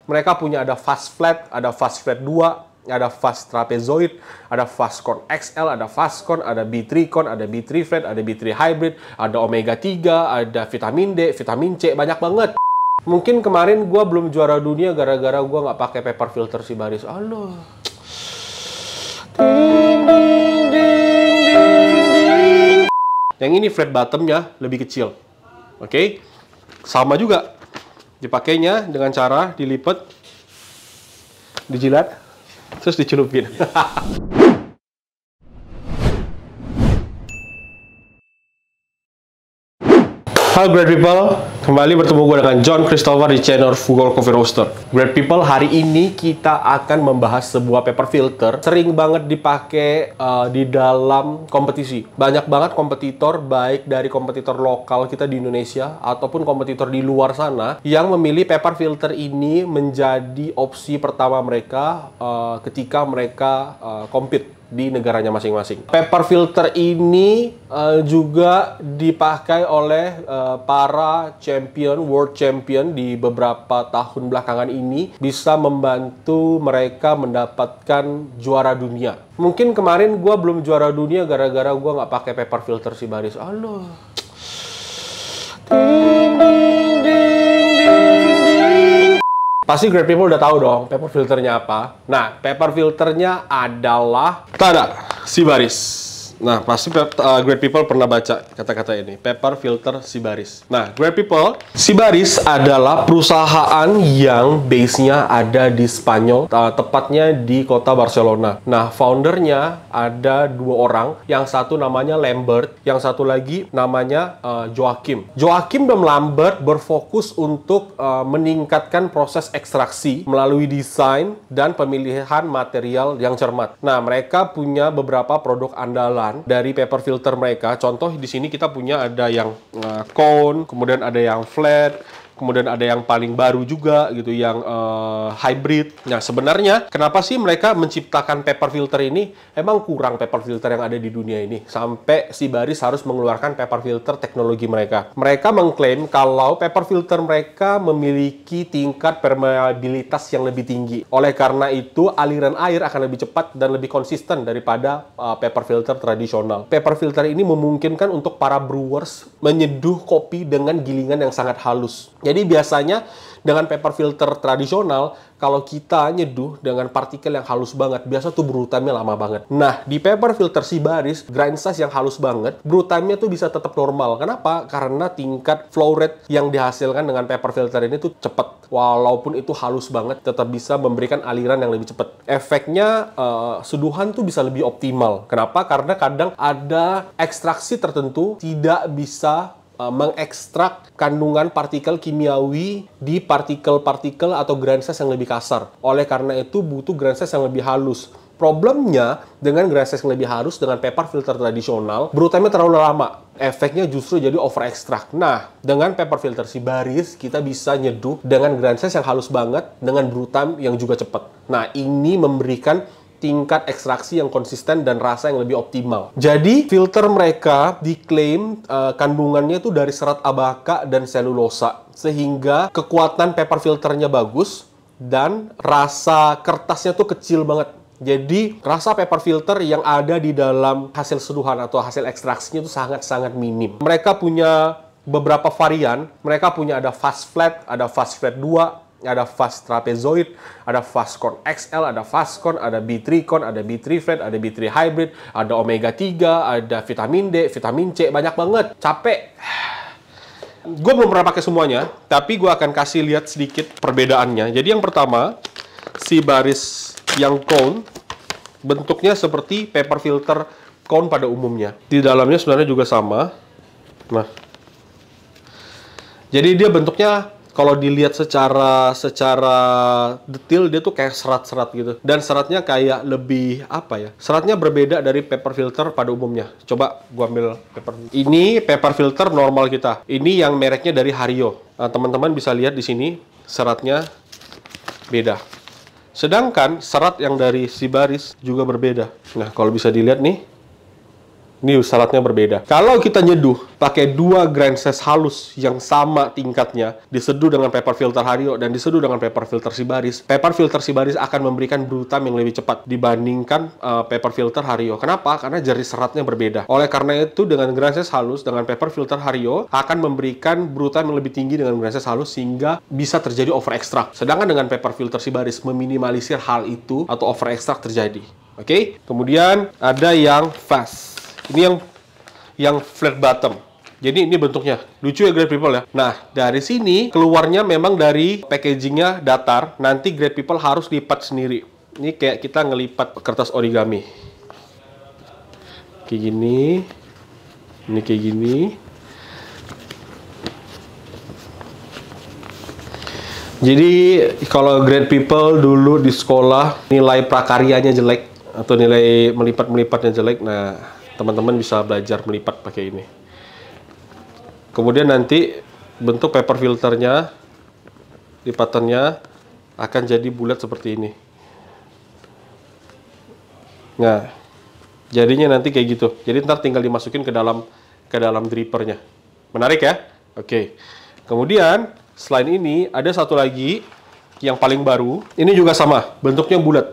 Mereka punya ada fast flat, ada fast flat 2, ada fast trapezoid, ada Fastcon XL, ada Fastcon, ada B3Con, ada B3 flat, ada B3 hybrid, ada omega 3, ada vitamin D, vitamin C, banyak banget. Mungkin kemarin gue belum juara dunia gara-gara gue nggak pakai paper filter Sibaris. Allah. Yang ini flat bottomnya lebih kecil. Oke. Sama juga. Dipakainya dengan cara dilipat, dijilat, terus dicelupin. Halo great people, kembali bertemu gue dengan John Christopher di channel Fugol Coffee Roaster. Great people, hari ini kita akan membahas sebuah paper filter sering banget dipakai di dalam kompetisi. Banyak banget kompetitor, baik dari kompetitor lokal kita di Indonesia ataupun kompetitor di luar sana yang memilih paper filter ini menjadi opsi pertama mereka ketika mereka compete di negaranya masing-masing. Paper filter ini juga dipakai oleh para champion, world champion di beberapa tahun belakangan ini, bisa membantu mereka mendapatkan juara dunia. Mungkin kemarin gue belum juara dunia gara-gara gue nggak pakai paper filter Sibaris. Allah. Pasti great people udah tahu dong paper filternya apa. Nah, paper filternya adalah Sibaris. Nah, pasti great people pernah baca kata-kata ini, paper filter Sibaris. Nah, great people, Sibaris adalah perusahaan yang base-nya ada di Spanyol, tepatnya di kota Barcelona. Nah, foundernya ada dua orang, yang satu namanya Lambert, yang satu lagi namanya Joachim. Joachim dan Lambert berfokus untuk meningkatkan proses ekstraksi melalui desain dan pemilihan material yang cermat. Nah, mereka punya beberapa produk andalan dari paper filter mereka. Contoh di sini kita punya ada yang cone, kemudian ada yang flat, kemudian ada yang paling baru juga gitu, yang hybrid. Nah, sebenarnya kenapa sih mereka menciptakan paper filter ini? Emang kurang paper filter yang ada di dunia ini sampai Sibaris harus mengeluarkan paper filter teknologi mereka. Mereka mengklaim kalau paper filter mereka memiliki tingkat permeabilitas yang lebih tinggi. Oleh karena itu, aliran air akan lebih cepat dan lebih konsisten daripada paper filter tradisional. Paper filter ini memungkinkan untuk para brewers menyeduh kopi dengan gilingan yang sangat halus. Jadi biasanya dengan paper filter tradisional, kalau kita nyeduh dengan partikel yang halus banget, biasa tuh brew time-nya lama banget. Nah, di paper filter Sibaris, grind size yang halus banget, brew time-nya tuh bisa tetap normal. Kenapa? Karena tingkat flow rate yang dihasilkan dengan paper filter ini tuh cepat. Walaupun itu halus banget, tetap bisa memberikan aliran yang lebih cepat. Efeknya, seduhan tuh bisa lebih optimal. Kenapa? Karena kadang ada ekstraksi tertentu tidak bisa mengekstrak kandungan partikel kimiawi di partikel-partikel atau grain size yang lebih kasar. Oleh karena itu butuh grain size yang lebih halus. Problemnya dengan grain size yang lebih halus dengan paper filter tradisional, brew time-nya terlalu lama. Efeknya justru jadi over extract. Nah, dengan paper filter Sibaris kita bisa nyeduh dengan grain size yang halus banget dengan brew time yang juga cepat. Nah, ini memberikan tingkat ekstraksi yang konsisten dan rasa yang lebih optimal. Jadi, filter mereka diklaim kandungannya itu dari serat abaka dan selulosa. Sehingga kekuatan paper filternya bagus dan rasa kertasnya tuh kecil banget. Jadi, rasa paper filter yang ada di dalam hasil seduhan atau hasil ekstraksinya itu sangat-sangat minim. Mereka punya beberapa varian. Mereka punya ada fast flat, ada fast flat 2, ada fast trapezoid, ada Fastcon XL, ada Fastcon, ada B3Con, ada B3 flat, ada B3 hybrid, ada omega 3, ada vitamin D, vitamin C, banyak banget. Capek. Gue belum pernah pakai semuanya, tapi gue akan kasih lihat sedikit perbedaannya. Jadi yang pertama, Sibaris yang cone, bentuknya seperti paper filter cone pada umumnya. Di dalamnya sebenarnya juga sama. Nah, jadi dia bentuknya, kalau dilihat secara detail, dia tuh kayak serat-serat gitu. Dan seratnya kayak lebih, apa ya, seratnya berbeda dari paper filter pada umumnya. Coba gua ambil paper. Ini paper filter normal kita. Ini yang mereknya dari Hario. Nah, teman-teman bisa lihat di sini, seratnya beda. Sedangkan serat yang dari Sibaris juga berbeda. Nah, kalau bisa dilihat nih, Ini syaratnya berbeda. Kalau kita nyeduh pakai 2 grind size halus yang sama tingkatnya, diseduh dengan paper filter Hario dan diseduh dengan paper filter Sibaris, paper filter Sibaris akan memberikan brew time yang lebih cepat dibandingkan paper filter Hario. Kenapa? Karena jari seratnya berbeda. Oleh karena itu, dengan grind size halus dengan paper filter Hario akan memberikan brew time yang lebih tinggi dengan grind size halus sehingga bisa terjadi over extract. Sedangkan dengan paper filter Sibaris meminimalisir hal itu atau over extract terjadi. Oke? Kemudian ada yang fast. Ini yang flat bottom. Jadi ini bentuknya lucu ya Great People ya. Nah, dari sini keluarnya memang dari packagingnya datar. Nanti Great People harus lipat sendiri. Ini kayak kita ngelipat kertas origami. Kayak gini. Ini kayak gini. Jadi kalau Great People dulu di sekolah nilai prakaryanya jelek atau nilai melipat-melipatnya jelek, nah teman-teman bisa belajar melipat pakai ini. Kemudian nanti bentuk paper filternya, lipatannya akan jadi bulat seperti ini. Nah, jadinya nanti kayak gitu. Jadi ntar tinggal dimasukin ke dalam drippernya. Menarik ya? Oke. Kemudian selain ini ada satu lagi yang paling baru. Ini juga sama, bentuknya bulat.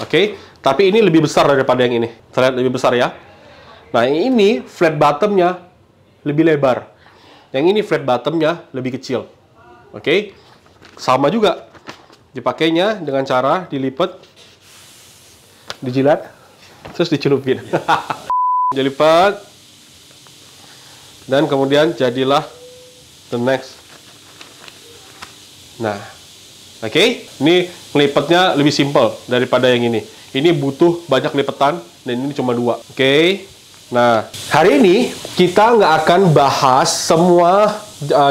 Oke. Tapi ini lebih besar daripada yang ini. Terlihat lebih besar ya. Nah, yang ini flat bottomnya lebih lebar. Yang ini flat bottomnya lebih kecil. Oke? Sama juga. Dipakainya dengan cara dilipat, dijilat, terus dicelupin. Dilipat. Dan kemudian jadilah the next. Nah, oke? Ini ngelipatnya lebih simple daripada yang ini. Ini butuh banyak lipatan, dan ini cuma 2. Oke? Nah, hari ini kita nggak akan bahas semua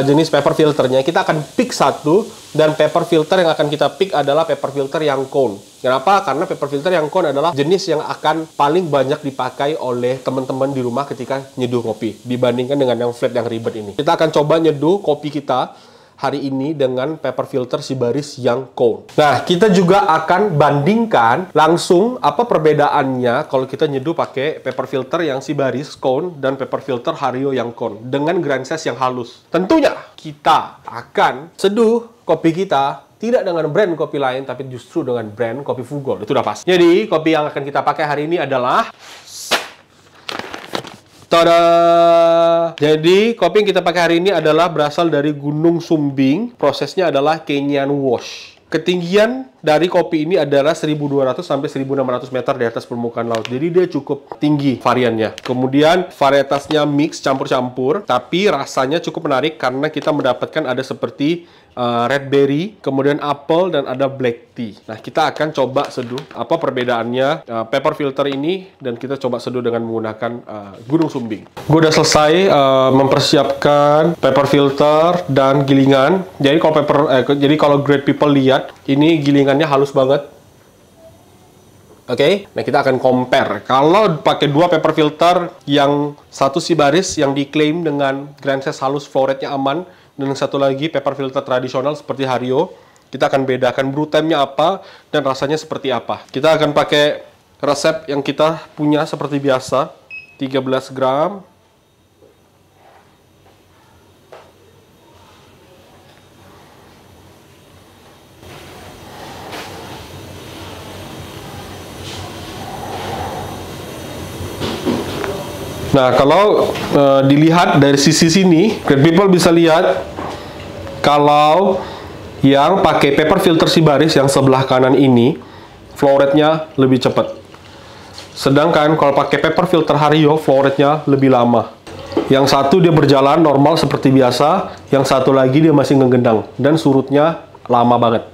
jenis paper filternya. Kita akan pick satu, dan paper filter yang akan kita pick adalah paper filter yang cone. Kenapa? Karena paper filter yang cone adalah jenis yang akan paling banyak dipakai oleh teman-teman di rumah ketika nyeduh kopi, dibandingkan dengan yang flat yang ribet ini. Kita akan coba nyeduh kopi kita hari ini dengan paper filter Sibaris yang cone. Nah, kita juga akan bandingkan langsung apa perbedaannya kalau kita nyeduh pakai paper filter yang Sibaris cone dan paper filter Hario yang cone dengan grind size yang halus. Tentunya kita akan seduh kopi kita tidak dengan brand kopi lain, tapi justru dengan brand kopi Fugol. Itu udah pasti. Jadi, kopi yang akan kita pakai hari ini adalah tada! Jadi, kopi yang kita pakai hari ini adalah berasal dari Gunung Sumbing. Prosesnya adalah Kenyan Wash. Ketinggian dari kopi ini adalah 1.200 sampai 1.600 meter di atas permukaan laut. Jadi, dia cukup tinggi variannya. Kemudian, varietasnya mix, campur-campur. Tapi, rasanya cukup menarik karena kita mendapatkan ada seperti red berry, kemudian apple, dan ada black tea. Nah, kita akan coba seduh apa perbedaannya paper filter ini, dan kita coba seduh dengan menggunakan Gunung Sumbing. Gue udah selesai mempersiapkan paper filter dan gilingan. Jadi kalau Great People lihat, ini gilingannya halus banget. Oke, nah kita akan compare. Kalau pakai 2 paper filter, yang satu Sibaris yang diklaim dengan grind size halus, flow rate-nya aman, dan yang satu lagi paper filter tradisional seperti Hario, kita akan bedakan brew time-nya apa dan rasanya seperti apa. Kita akan pakai resep yang kita punya seperti biasa, 13 gram. Nah, kalau dilihat dari sisi sini, Great People bisa lihat kalau yang pakai paper filter Sibaris yang sebelah kanan ini, flow rate-nya lebih cepat. Sedangkan kalau pakai paper filter Hario, flow rate-nya lebih lama. Yang satu dia berjalan normal seperti biasa, yang satu lagi dia masih ngegendang dan surutnya lama banget.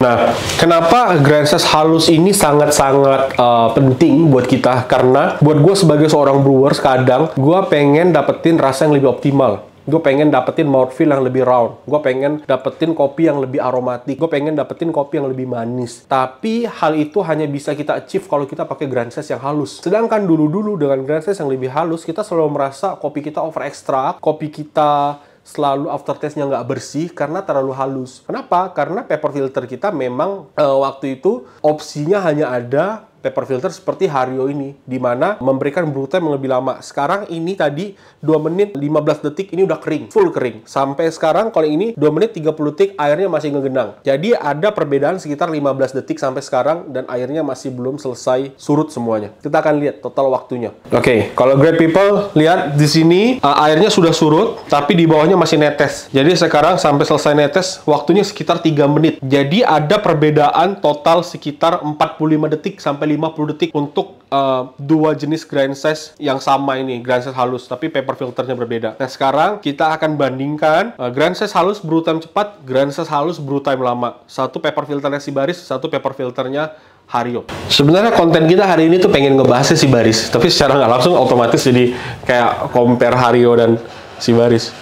Nah, kenapa grind size halus ini sangat-sangat penting buat kita? Karena buat gue sebagai seorang brewer, kadang gue pengen dapetin rasa yang lebih optimal. Gue pengen dapetin mouthfeel yang lebih round. Gue pengen dapetin kopi yang lebih aromatik. Gue pengen dapetin kopi yang lebih manis. Tapi hal itu hanya bisa kita achieve kalau kita pakai grind size yang halus. Sedangkan dulu-dulu dengan grind size yang lebih halus, kita selalu merasa kopi kita over extract, kopi kita selalu aftertaste-nya nggak bersih karena terlalu halus. Kenapa? Karena paper filter kita memang waktu itu opsinya hanya ada paper filter seperti Hario ini, di mana memberikan brew time yang lebih lama. Sekarang ini tadi 2 menit 15 detik ini udah kering, full kering. Sampai sekarang kalau ini 2 menit 30 detik airnya masih ngegenang. Jadi ada perbedaan sekitar 15 detik sampai sekarang dan airnya masih belum selesai surut semuanya. Kita akan lihat total waktunya. Oke, kalau Great People lihat di sini airnya sudah surut, tapi di bawahnya masih netes. Jadi sekarang sampai selesai netes waktunya sekitar 3 menit. Jadi ada perbedaan total sekitar 45 detik sampai 50 detik untuk dua jenis grind size yang sama ini, grind size halus, tapi paper filternya berbeda. Nah, sekarang kita akan bandingkan grind size halus brew time cepat, grind size halus brew time lama. Satu paper filternya Sibaris, satu paper filternya Hario. Sebenarnya konten kita hari ini tuh pengen ngebahasnya Sibaris, tapi secara nggak langsung otomatis jadi kayak compare Hario dan Sibaris.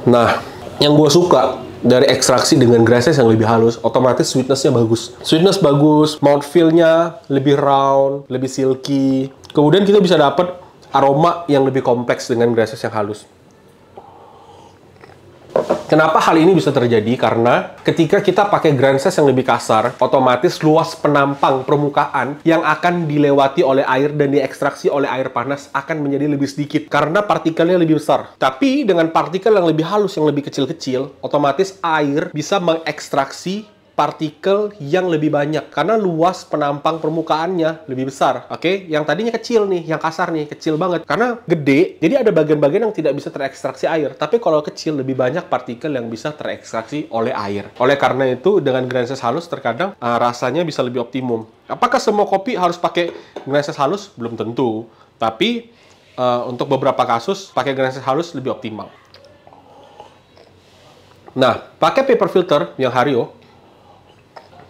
Nah, yang gue suka dari ekstraksi dengan grind size yang lebih halus, otomatis sweetness-nya bagus. Sweetness bagus, mouthfeel-nya lebih round, lebih silky. Kemudian kita bisa dapat aroma yang lebih kompleks dengan grind size yang halus. Kenapa hal ini bisa terjadi? Karena ketika kita pakai grind size yang lebih kasar, otomatis luas penampang permukaan yang akan dilewati oleh air dan diekstraksi oleh air panas akan menjadi lebih sedikit karena partikelnya lebih besar. Tapi dengan partikel yang lebih halus, yang lebih kecil-kecil, otomatis air bisa mengekstraksi partikel yang lebih banyak karena luas penampang permukaannya lebih besar. Oke, yang tadinya kecil nih, yang kasar nih, kecil banget. Karena gede, jadi ada bagian-bagian yang tidak bisa terekstraksi air. Tapi kalau kecil, lebih banyak partikel yang bisa terekstraksi oleh air. Oleh karena itu, dengan grind size halus terkadang rasanya bisa lebih optimum. Apakah semua kopi harus pakai grind size halus? Belum tentu. Tapi untuk beberapa kasus, pakai grind size halus lebih optimal. Nah, pakai paper filter yang Hario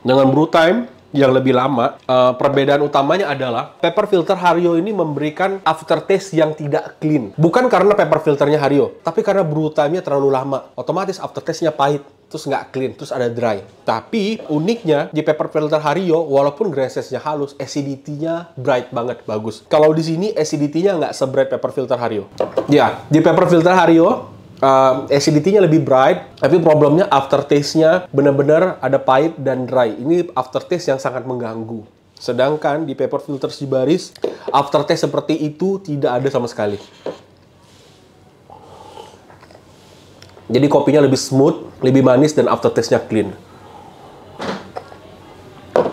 dengan brew time yang lebih lama, perbedaan utamanya adalah paper filter Hario ini memberikan aftertaste yang tidak clean. Bukan karena paper filternya Hario, tapi karena brew time-nya terlalu lama. Otomatis aftertaste-nya pahit, terus nggak clean, terus ada dry. Tapi uniknya di paper filter Hario, walaupun grind size-nya halus, acidity-nya bright banget, bagus. Kalau di sini acidity-nya nggak se-bright paper filter Hario. Ya, di paper filter Hario acidity-nya lebih bright, tapi problemnya aftertaste-nya benar-benar ada pahit dan dry. Ini aftertaste yang sangat mengganggu. Sedangkan di paper filter Sibaris, aftertaste seperti itu tidak ada sama sekali. Jadi kopinya lebih smooth, lebih manis, dan aftertaste-nya clean.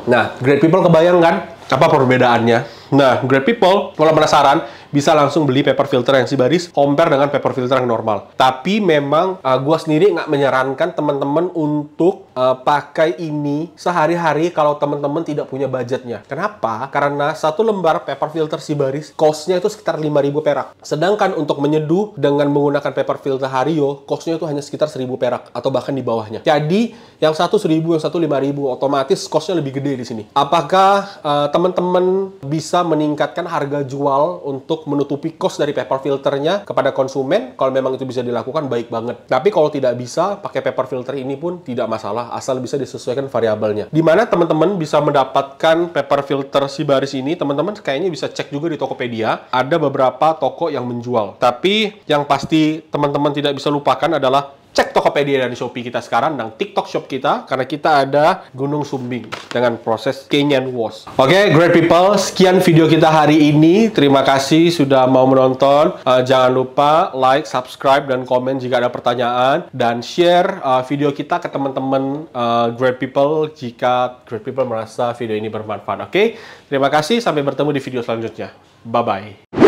Nah, Great People kebayang kan apa perbedaannya? Nah, Great People, kalau penasaran, bisa langsung beli paper filter yang Sibaris, compare dengan paper filter yang normal. Tapi memang gua sendiri nggak menyarankan teman-teman untuk pakai ini sehari-hari kalau teman-teman tidak punya budgetnya. Kenapa? Karena satu lembar paper filter Sibaris, cost-nya itu sekitar 5.000 perak. Sedangkan untuk menyeduh dengan menggunakan paper filter Hario, cost-nya itu hanya sekitar 1.000 perak, atau bahkan di bawahnya. Jadi, yang satu 1.000, yang satu 5.000, otomatis cost-nya lebih gede di sini. Apakah teman-teman bisa meningkatkan harga jual untuk menutupi cost dari paper filternya kepada konsumen? Kalau memang itu bisa dilakukan, baik banget. Tapi kalau tidak bisa, pakai paper filter ini pun tidak masalah, asal bisa disesuaikan variabelnya. Dimana teman-teman bisa mendapatkan paper filter Sibaris ini, teman-teman kayaknya bisa cek juga di Tokopedia. Ada beberapa toko yang menjual. Tapi yang pasti teman-teman tidak bisa lupakan adalah cek Tokopedia dan Shopee kita sekarang dan TikTok Shop kita, karena kita ada Gunung Sumbing dengan proses Kenyan wash. Oke, Great People, sekian video kita hari ini. Terima kasih sudah mau menonton. Jangan lupa like, subscribe, dan komen jika ada pertanyaan, dan share video kita ke teman-teman Great People jika Great People merasa video ini bermanfaat. Oke, terima kasih. Sampai bertemu di video selanjutnya. Bye-bye.